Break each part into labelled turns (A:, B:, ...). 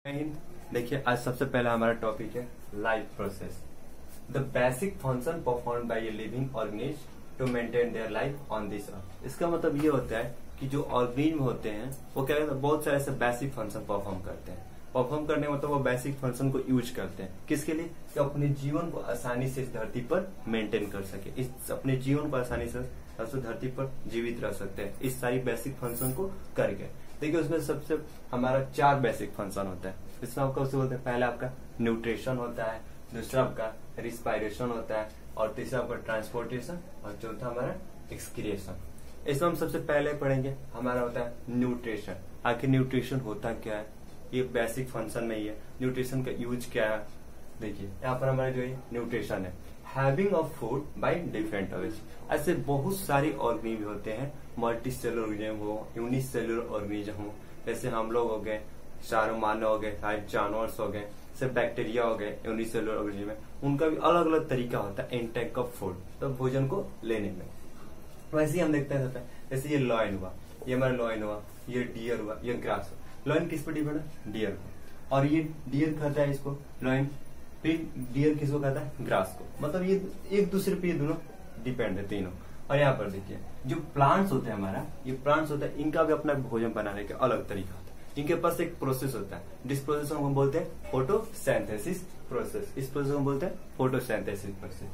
A: देखिए, आज सबसे पहला हमारा टॉपिक है life process. The basic function perform by a living organism to maintain their life on this earth. इसका मतलब ये होता है कि जो ऑर्गेनिज्म होते हैं वो क्या करते हैं, बहुत सारे ऐसे बेसिक फंक्शन परफॉर्म करते हैं। परफॉर्म करने मतलब वो बेसिक फंक्शन को यूज करते हैं किसके लिए, कि अपने जीवन को आसानी से इस धरती पर मेंटेन कर सके, इस अपने जीवन को आसानी से धरती पर जीवित रह सकते हैं इस सारी बेसिक फंक्शन को करके। देखिए, उसमें सबसे हमारा 4 बेसिक फंक्शन होता है। इसमें आपका उसे बोलते हैं, पहला आपका न्यूट्रिशन होता है, दूसरा आपका रिस्पायरेशन होता है, और तीसरा आपका ट्रांसपोर्टेशन, और चौथा हमारा एक्सक्रिएशन। इसमें हम सबसे पहले पढ़ेंगे हमारा होता है न्यूट्रिशन। आखिर न्यूट्रिशन होता क्या है, ये बेसिक फंक्शन में ही है। न्यूट्रिशन का यूज क्या है, देखिए यहाँ पर हमारा जो है न्यूट्रिशन है, having of food by different ways. ऐसे बहुत सारे ऑर्गेनिज्म होते हैं, मल्टी सेलुलर ऑर्गेनिज्म हो, यूनिसेलुलर ऑर्गेनिज्म हो, जैसे हम लोग हो गए, चारों मानव हो गए, जानवर हो गए, से बैक्टीरिया हो गए, यूनिसेलुलर ऑर्गेनिज्म है। उनका भी अलग अलग तरीका होता है इनटेक ऑफ फूड, तो भोजन को लेने में। वैसे ही हम देखते हैं सबसे, जैसे ये लॉयन हुआ, ये हमारा लॉयन हुआ, ये डियर हुआ, ये ग्रास हुआ। लॉयन किस पर डिपेंड है, डियर को, और ये डियर खाता है इसको लॉयन, फिर डियर किसको खाता है, ग्रास को। मतलब ये एक दूसरे पे ये दोनों डिपेंड है तीनों। और यहाँ पर देखिए, जो प्लांट्स होते हैं हमारा, ये प्लांट्स होता है, इनका भी अपना भोजन बनाने का अलग तरीका होता है। इनके पास एक प्रोसेस होता है, जिस प्रोसेस को हम बोलते हैं फोटोसिंथेसिस प्रोसेस। इस प्रोसेस को हम बोलते हैं फोटोसिंथेसिस प्रोसेस।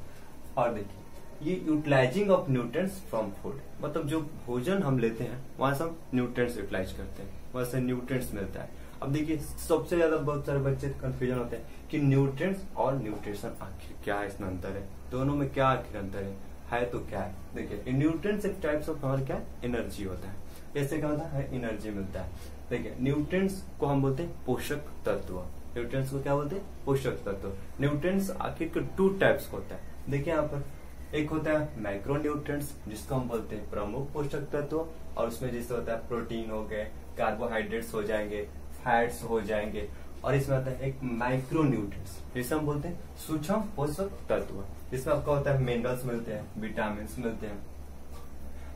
A: और देखिए, ये utilizing of nutrients from food, मतलब जो भोजन हम लेते हैं वहां से हम न्यूट्रिएंट्स यूटिलाइज करते हैं, वहां से न्यूट्रिएंट्स मिलता है। अब देखिए, सबसे ज्यादा बहुत सारे बच्चे कंफ्यूजन होते हैं कि न्यूट्रिएंट्स और न्यूट्रिशन आखिर क्या है, इसमें अंतर है, दोनों में क्या आखिर अंतर है तो क्या है। देखिए, न्यूट्रिएंट्स एक टाइप्स ऑफ हमारा क्या एनर्जी होता है। जैसे क्या होता है, एनर्जी मिलता है। देखिए, न्यूट्रिएंट्स को हम बोलते हैं पोषक तत्व। न्यूट्रिएंट्स को क्या बोलते हैं, पोषक तत्व। न्यूट्रिएंट्स आखिर के 2 टाइप्स होता है। देखिए यहाँ पर एक होता है माइक्रो न्यूट्रिएंट्स, जिसको हम बोलते हैं प्रमुख पोषक तत्व, और उसमें जैसे होता है प्रोटीन हो गए, कार्बोहाइड्रेट्स हो जाएंगे, फैट्स हो जाएंगे। और इसमें आता है एक माइक्रो न्यूट्रिएंट्स, जिसे हम बोलते हैं सूक्ष्म पोषक तत्व, जिसमें आपका होता है मिनरल्स मिलते हैं, विटामिन मिलते हैं।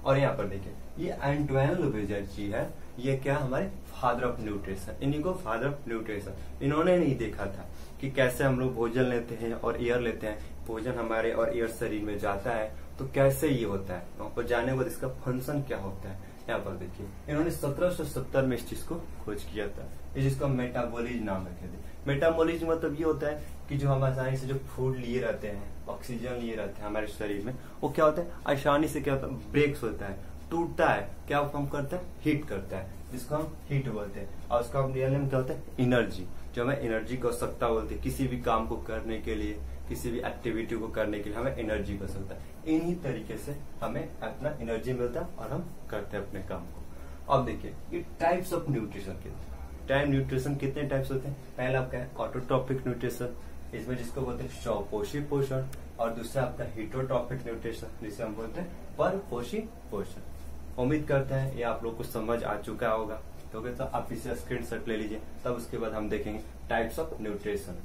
A: और यहाँ पर देखिए, ये एंटोइन बेजर्जी है, ये क्या हमारे फादर ऑफ न्यूट्रिशन, इन्हीं को फादर ऑफ न्यूट्रिशन। इन्होंने नहीं देखा था कि कैसे हम लोग भोजन लेते हैं और एयर लेते हैं, भोजन हमारे और एयर शरीर में जाता है तो कैसे ये होता है, वहां पर जाने के बाद इसका फंक्शन क्या होता है। यहाँ पर देखिए, इन्होंने 1770 में इस चीज को खोज किया था, इस चीज का मेटाबॉलिज्म नाम रखे थे। मेटाबॉलिज्म मतलब ये होता है कि जो हम आसानी से जो फूड लिए रहते हैं, ऑक्सीजन लिए रहते हैं हमारे शरीर में, वो क्या होता है, आसानी से क्या होता है, ब्रेक्स होता है, टूटता है, क्या हम करता है, हीट करता है, जिसको हम हीट बोलते हैं। और उसका रियल में क्या होता है, एनर्जी, जो हमें एनर्जी की आवश्यकता बोलते हैं, किसी भी काम को करने के लिए, किसी भी एक्टिविटी को करने के लिए हमें एनर्जी की आवश्यकता है। इन्हीं तरीके से हमें अपना एनर्जी मिलता है और हम करते हैं अपने काम को। अब देखिए, ये टाइप्स ऑफ न्यूट्रिशन कितने टाइप्स होते हैं। पहला आपका है ऑटोट्रॉपिक न्यूट्रिशन, इसमें जिसको बोलते हैं स्वपोषी पोषण, और दूसरा आपका हिटोट्रॉपिक न्यूट्रिशन, जिसे हम बोलते हैं परपोषी पोषण। उम्मीद करते हैं ये आप लोग को समझ आ चुका होगा, तो आप इसे स्क्रीनशॉट ले लीजिए, तब उसके बाद हम देखेंगे टाइप्स ऑफ न्यूट्रिशन।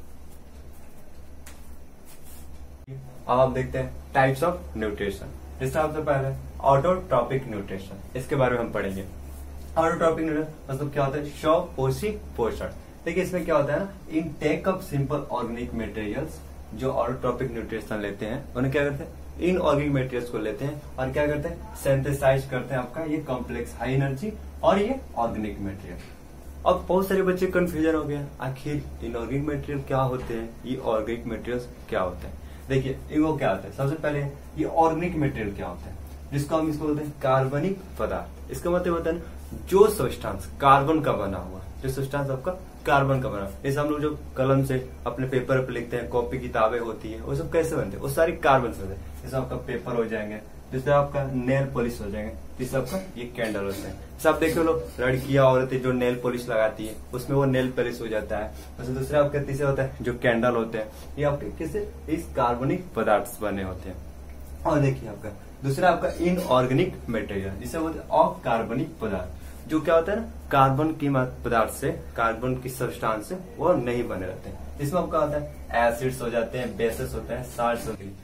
A: अब आप देखते हैं टाइप्स ऑफ न्यूट्रिशन। जिससे सबसे पहले ऑटोट्रॉपिक न्यूट्रिशन, इसके बारे में हम पढ़ेंगे। ऑटोट्रॉपिक न्यूट्रिशन मतलब क्या होता है, स्वपोषी पोषण। देखिए, इसमें क्या होता है ना, intake of simple organic materials. जो ऑटोट्रॉपिक न्यूट्रिशन लेते हैं उन्हें क्या करते हैं, इन ऑर्गेनिक मटेरियल्स को लेते हैं और क्या करते हैं, सिंथेसाइज करते हैं आपका ये कॉम्प्लेक्स हाई एनर्जी और ये ऑर्गेनिक मटेरियल। अब बहुत सारे बच्चे कंफ्यूजन हो गया, आखिर इनऑर्गेनिक मटेरियल क्या होते हैं, ये ऑर्गेनिक मटेरियल्स क्या होते हैं। देखिए, इनको क्या होता है, सबसे पहले ये ऑर्गेनिक मटेरियल क्या होता है, जिसको हम इसको बोलते हैं कार्बनिक पदार्थ। इसका मतलब होता है जो सब्सटेंस कार्बन का बना हुआ, जो सब्सटेंस आपका कार्बन का बना, जैसे हम लोग जो कलम से अपने पेपर पर लिखते हैं, कॉपी किताबें होती है, वो सब कैसे बनते हैं, वो सारी कार्बन से। जैसे आपका पेपर हो जाएंगे, जिससे आपका नेल पॉलिश हो जाएंगे, जिससे आपका ये कैंडल होता है। सब देखो लोग, लड़कियां औरतें जो नेल पॉलिश लगाती है उसमें वो नेल पॉलिश हो जाता है। वैसे दूसरा आपका तीसरा होता है जो कैंडल होते हैं, ये आपके किससे, इस कार्बनिक पदार्थ बने होते हैं। और देखिए आपका दूसरा आपका इनऑर्गेनिक मटेरियल, जिसे बोलते हैं अकार्बनिक पदार्थ, जो क्या होता है ना, कार्बन की पदार्थ से, कार्बन की सब्सटेंस से वो नहीं बने रहते हैं। इसमें आपका होता है एसिड्स हो जाते हैं, बेसेस होते हैं, साल्ट्स होते हैं।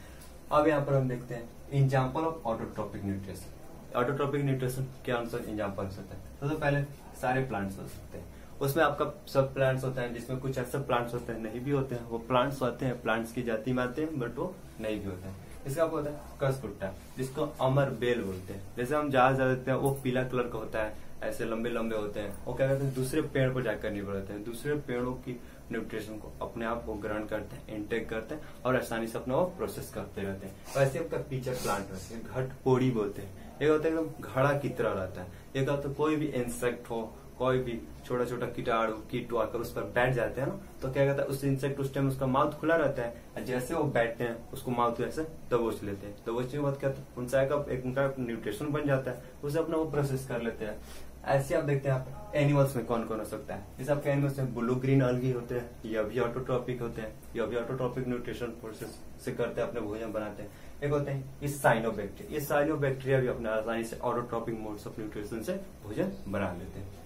A: अब यहाँ पर हम देखते हैं example of autotrophic nutrition. Autotrophic nutrition क्या आंसर एग्जाम्पल हो सकता है, तो पहले सारे प्लांट्स हो सकते हैं, उसमें आपका सब प्लांट्स होता है, जिसमें कुछ ऐसे प्लांट्स होते हैं नहीं भी होते हैं, वो प्लांट्स होते हैं, प्लांट्स की जाति में आते हैं, बट वो नहीं भी होते हैं। इसका आपको होता है कसकुट्टा, जिसको अमर बेल बोलते हैं। जैसे हम ज्यादा देखते हैं वो पीला कलर का होता है, ऐसे लंबे लंबे होते हैं, वो क्या करते हैं दूसरे पेड़ पर जाकर निर्भर रहते हैं, दूसरे पेड़ों की न्यूट्रिशन को अपने आप वो ग्रहण करते हैं, इंटेक करते हैं और आसानी से अपना वो प्रोसेस करते रहते हैं। वैसे आपका पीचर प्लांट रहते हैं, घट पोड़ी बोलते हैं, एक होता है एकदम घड़ा की तरह रहता है। एक होता है कोई भी इंसेक्ट हो, कोई भी छोटा छोटा कीटाणु कीटो आकर उस पर बैठ जाते हैं ना, तो क्या कहता है उस इंसेक्ट उस टाइम उसका माउथ खुला रहता है, जैसे वो बैठते हैं उसको माउथ ऐसे दबोच लेते हैं, दबोचने के बाद क्या उनसे उनका न्यूट्रिशन बन जाता है, उसे अपना वो प्रोसेस कर लेते हैं। ऐसे आप देखते हैं आप एनिमल्स में कौन कौन हो सकता है। जैसे आपके एनिमल्स में ब्लू ग्रीन अलगी होते हैं, यह भी ऑटोट्रॉपिक होते हैं, यह भी ऑटोट्रॉपिक न्यूट्रिशन प्रोसेस से करते हैं, अपने भोजन बनाते हैं। एक होते हैं ये साइनोबैक्टीरिया, ये साइनोबैक्टीरिया भी अपने आसानी से ऑटोट्रॉपिक मोड्स ऑफ न्यूट्रिशन से भोजन बना लेते हैं।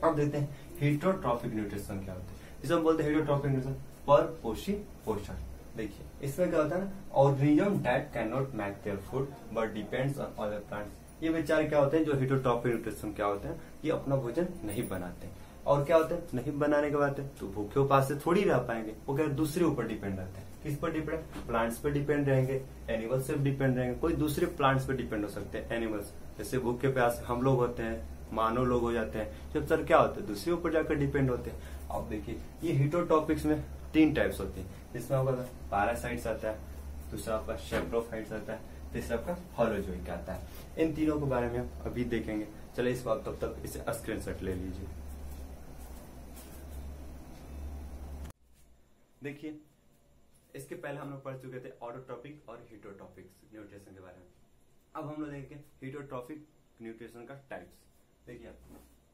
A: अब देखते हैं हेटरोट्रॉपिक न्यूट्रिशन क्या होता है, जिसे हम बोलते हैं हेटरोट्रॉपिक न्यूट्रिशन पर पोषी पोषण। देखिए इसमें क्या होता है ना, organism that can not make their food but depends on other plants. ये बेचारे क्या होते हैं जो हेटरोट्रॉपिक न्यूट्रिशन क्या होते हैं, ये अपना भोजन नहीं बनाते हैं। और क्या होता है नहीं बनाने के बाद तो भूखे उपास से थोड़ी रह पाएंगे, वो क्या दूसरे ऊपर डिपेंड रहते हैं। किस पर डिपेंड, प्लांट्स पर डिपेंड रहेंगे, एनिमल्स से डिपेंड रहेंगे, कोई दूसरे प्लांट्स पर डिपेंड हो सकते हैं एनिमल्स। जैसे भूखे प्यास हम लोग होते हैं, मानव लोग हो जाते हैं, जब सर क्या होता है दूसरे ऊपर जाकर डिपेंड होते हैं। अब देखिए ये हेटरोटॉपिक्स में 3 टाइप्स होते हैं, जिसमें आपका पैरासाइट्स आता है, दूसरा आपका सेप्रोफाइट्स आता है, तीसरा आपका होलोजोइक आता है। इन तीनों के बारे में हम अभी देखेंगे। चलिए इस बात तब तक इसे स्क्रीनशॉट ले लीजिए। देखिए इसके पहले हम लोग पढ़ चुके थे ऑटोट्रॉपिक और हेटरोट्रॉपिक न्यूट्रिशन के बारे में। अब हम लोग देखेंगे हेटरोट्रॉपिक न्यूट्रिशन का टाइप्स। देखिए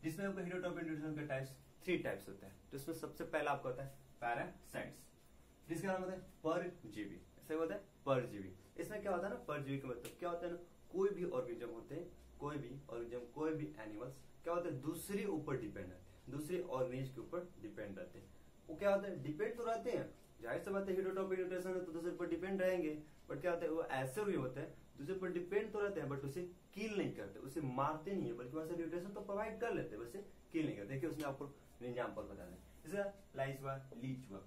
A: जिसमें आपको हेटरोट्रॉपिक न्यूट्रिशन का टाइप्स 3 टाइप्स होता है। तो इसमें सबसे पहला आपका होता है पैरासाइट्स, जिसका नाम होता है परजीवी। ऐसे होता है परजीवी। इसमें क्या होता है ना, परजीवी का मतलब क्या होता है ना, कोई भी ऑर्गेनिज्म होते हैं, कोई भी ऑर्गेनिज्म, कोई भी एनिमल्स क्या होता है दूसरे ऊपर डिपेंड रहते हैं, दूसरे ऑर्गेनिज्म के ऊपर डिपेंड रहते हैं। वो क्या होता है डिपेंड तो रहते हैं, जाहिर सी बात है हेटरोट्रॉपिक न्यूट्रिशन है तो दूसरे पर डिपेंड रहेंगे, बट क्या होता है वो ऐसे भी होते हैं दूसरे पर डिपेंड तो रहते हैं बट उसे किल नहीं करते, उसे मारते नहीं है, बल्कि वहां से न्यूट्रिशन तो प्रोवाइड कर लेते हैं, वैसे किल नहीं करते। देखिए उसमें आपको एग्जाम्पल बता दें, जैसे लाइस हुआ, लीच हुआ।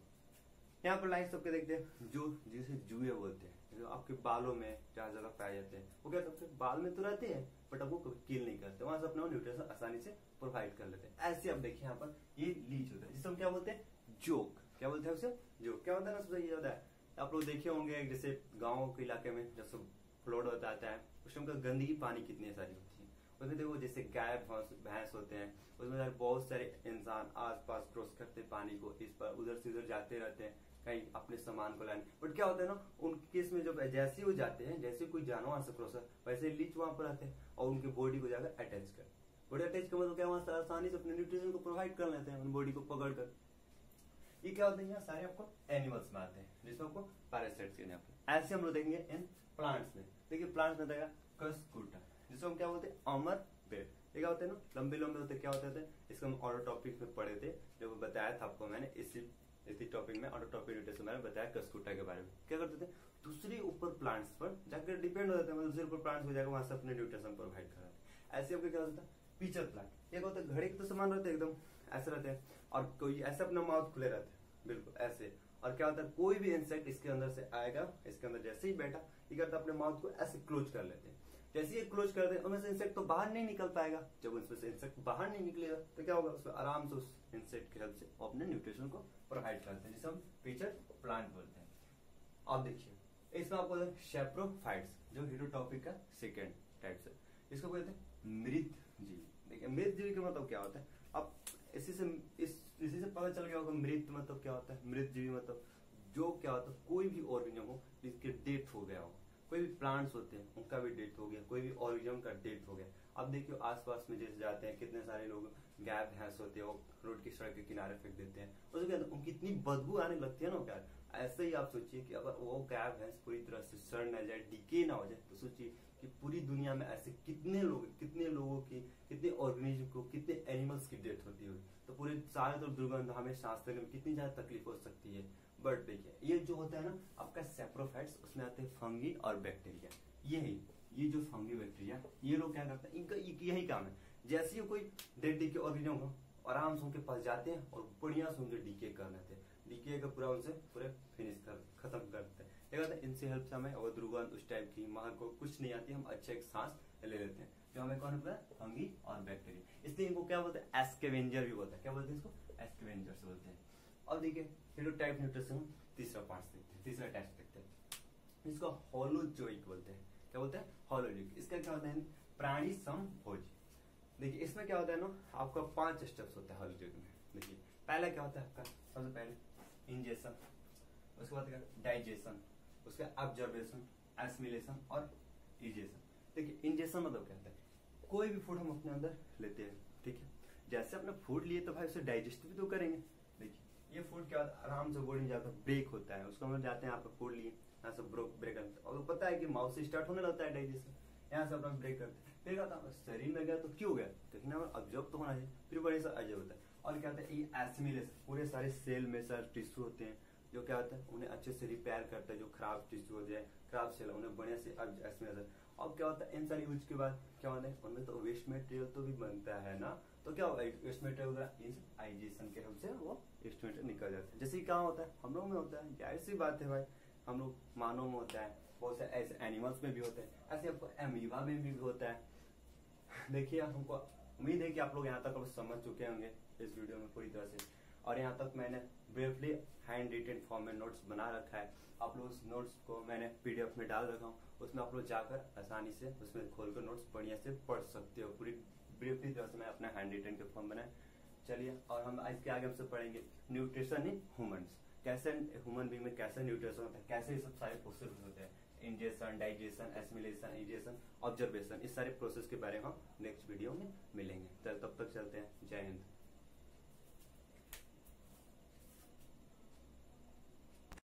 A: यहाँ पर लाइस सबके देखते हैं जो जिसे जुए बोलते हैं, जो आपके बालों में जहाँ जगह पाए जाते हैं, वो क्या सबके बाल में तो रहते हैं बट अब वो किल नहीं करते, वहां से अपना न्यूट्रिशन आसानी से प्रोवाइड कर लेते हैं। ऐसे आप देखिए यहाँ पर ये लीच होता है, जिसे हम क्या बोलते हैं जोक, क्या बोलते हैं उसे जोक। क्या होता है ना, सबसे ये होता है आप लोग देखे होंगे जैसे गाँव के इलाके में जब सब फ्लड हो जाता है उस टाइम गंदगी पानी कितनी सारी होती है, उसमें देखो जैसे गाय भैंस होते हैं, उसमें बहुत सारे इंसान आसपास क्रॉस करते पानी को, इस पर उधर से उधर जाते रहते हैं कहीं अपने सामान को लाने, बट क्या होता है ना उनके केस में जब जैसे वो जाते हैं, जैसे कोई जानवर से क्रॉस वैसे लीच वहां पर आते हैं और उनकी बॉडी को जाकर अटैच कर, बॉडी अटैच का मतलब क्या वहां से आसानी से अपने न्यूट्रिशन को प्रोवाइड कर लेते हैं, उन बॉडी को पकड़ कर। ये क्या होते हैं यहाँ सारे आपको एनिमल्स में आते हैं, जिसमें आपको पैरासाइट्स के यहाँ पर। ऐसे हम लोग देखेंगे इन प्लांट्स में। देखिए प्लांट्स में देगा कसकुटा, जिसको हम क्या बोलते हैं अमर पेड़। ये क्या होते हैं ना लंबे लंबे होते, क्या होते थे इसको हम ऑटोटॉपिक में पढ़े थे, जो बताया था आपको मैंने इसी टॉपिक में ऑटोटॉपिक न्यूट्रिशन मैंने बताया कसकुटा के बारे में। क्या करते थे दूसरे ऊपर प्लांट्स पर जाकर डिपेंड हो जाते हैं, दूसरे ऊपर प्लांट्स हो जाकर वहां से अपने न्यूट्रिशन प्रोवाइड कराते हैं। ऐसे आपको क्या होता है पीचर प्लांट, ये होता है घड़े के तो समान रहते हैं, एकदम ऐसे रहते हैं और कोई ऐसे अपना माउथ खुले रहते हैं बिल्कुल ऐसे। और क्या होता है कोई भी इंसेक्ट इसके अंदर से आएगा, इसके अंदर जैसे ही बैठा ये करता अपने माउथ को ऐसे क्लोज कर लेते हैं, जैसे ये क्लोज कर दे उनमें से इंसेक्ट तो बाहर नहीं निकल पाएगा। जब उसमें से इंसेक्ट बाहर नहीं निकलेगा तो क्या होगा, उसमें आराम से उस इंसेक्ट की हेल्प से अपने न्यूट्रिशन को प्रोवाइड करते हैं, जिसे हम पीचर प्लांट बोलते हैं। अब देखिए इसमें आपको सेप्रोफाइट्स जो हेटरोटॉपिक का सेकेंड टाइप है, इसको बोलते हैं मृत जीवी। देखिए मृत जीवी का मतलब क्या होता है, अब इसी से पता चल गया होगा मृत मतलब क्या होता है। मृत जीवी मतलब जो क्या होता है कोई भी ऑर्गेनिज्म हो जिसके डेथ हो गया हो, कोई भी प्लांट्स होते हैं उनका भी डेथ हो गया, कोई भी ऑर्गेनिज्म का डेथ हो गया। अब देखियो आसपास में जैसे जाते हैं कितने सारे लोग गाय भैंस होते हैं वो रोड की सड़क के किनारे फेंक देते हैं, उसके क्या कितनी बदबू आने लगती है ना प्यार। ऐसे ही आप सोचिए कि अगर वो गाय भैंस पूरी तरह से सड़ न जाए, डिके ना हो जाए, तो सोचिए कि पूरी दुनिया में ऐसे कितने लोगों की, कितने ऑर्गेनिज्म को, कितने एनिमल्स की डेथ होती होगी, तो पूरे सारे तरफ दुर्गंध, हमें सांस लेने में कितनी ज्यादा तकलीफ हो सकती है। बट देखिए ये जो होता है ना आपका सेप्रोफाइट्स, उसमें आते हैं फंगी और बैक्टीरिया। ये जो फंगी बैक्टीरिया ये लोग क्या करते हैं, इनका यही काम है, जैसे ही कोई डेड के ऑर्गेनिज्म हो आराम से उनके पास जाते हैं और बढ़िया से उनके डीके कर लेते हैं, डीके का पूरा उनसे पूरे फिनिश कर खत्म करते हैं। क्या कहते हैं, इनसे हेल्प से हमें और दुर्गंध उस टाइप की वहां को कुछ नहीं आती, हम अच्छे एक सांस ले लेते हैं, जो हमें कौन होता है, फंगी और बैक्टीरिया। इसलिए इनको क्या बोलते हैं, एस्केवेंजर भी बोलते हैं। क्या बोलते हैं इसको, एस्केवेंजर्स बोलते हैं। और देखिए हेटेरोटाइप न्यूट्रिशन तीसरा पार्ट देखते हैं, तीसरा टेस्ट देखते हैं, इसको होलोजोइक बोलते हैं। क्या बोलते हैं, होलोजोइक। इसका क्या होता है, प्राणी समभोजी। देखिए इसमें क्या होता है ना, आपका 5 स्टेप्स होता है होलोजोइक में। देखिए पहला क्या होता है आपका, सबसे पहले इंजेक्शन, उसके बाद क्या, डाइजेशन, उसके ऑब्जर्वेशन, एसिमिलेशन और इजेशन। देखिए इंजेक्शन मतलब क्या होता है, कोई भी फूड हम अपने अंदर लेते हैं, ठीक है, जैसे अपने फूड लिए तो भाई उसे डाइजेस्ट भी तो करेंगे। देखिए ये फूड क्या होता है, आराम से बॉडी में जाता है, ब्रेक होता है, उसको हम जाते हैं, यहाँ पे फूड लिए, यहाँ से ब्रेक करते हैं, और पता है कि माउथ से स्टार्ट होने लगता है डाइजेशन, यहाँ से अपना ब्रेक करते हैं, फिर कहता है शरीर में गया तो क्यों गया, कहीं ना ऑब्जर्व तो होना है, फिर बड़े सा अजय होता है। और क्या होता है, ये एसिमिलेशन, पूरे सारे सेल में सारे टिश्यू होते हैं, जो क्या होता है उन्हें अच्छे से रिपेयर करता है, जो खराब टिश्यू हो जाए, खराब सेल, उन्हें बढ़िया से एसिमिलेशन। अब क्या होता है, इन सारी यूज के बाद क्या होता है, उनमें तो वेस्ट मटेरियल तो भी बनता है ना, तो क्या होगा, वेस्ट मटेरियल वगैरह इस आइजेशन के हमसे वो वेस्ट मटेरियल निकल जाता है। जैसे क्या होता है, हम लोग में होता है, जाहिर सी बात है भाई, हम लोग मानव में होता है, बहुत से ऐसे एनिमल्स में भी होते हैं, ऐसे आपको एमीबा में भी होता है। देखिए हमको उम्मीद है कि आप लोग यहाँ तक अब समझ चुके होंगे इस वीडियो में पूरी तरह से, और यहाँ तक मैंने ब्रीफली हैंड रिटन फॉर्म में नोट्स बना रखा है। आप लोग उस नोट्स को मैंने पीडीएफ में डाल रखा हूँ, उसमें आप लोग जाकर आसानी से उसमें खोलकर नोट्स बढ़िया से पढ़ सकते हो। पूरी ब्रीफली तरह से मैं अपना हैंड रिटन के फॉर्म बनाए। चलिए, और हम इसके आगे हमसे पढ़ेंगे न्यूट्रिशन इन ह्यूमंस, कैसे ह्यूमन बीइंग में कैसे न्यूट्रिशन होता है, कैसे ये सब सारे प्रोसेस होते हैं, injection, digestion, assimilation, egestion, observation, इस सारे प्रोसेस के बारे में हम नेक्स्ट वीडियो में मिलेंगे। तब तक चलते हैं, जय हिंद।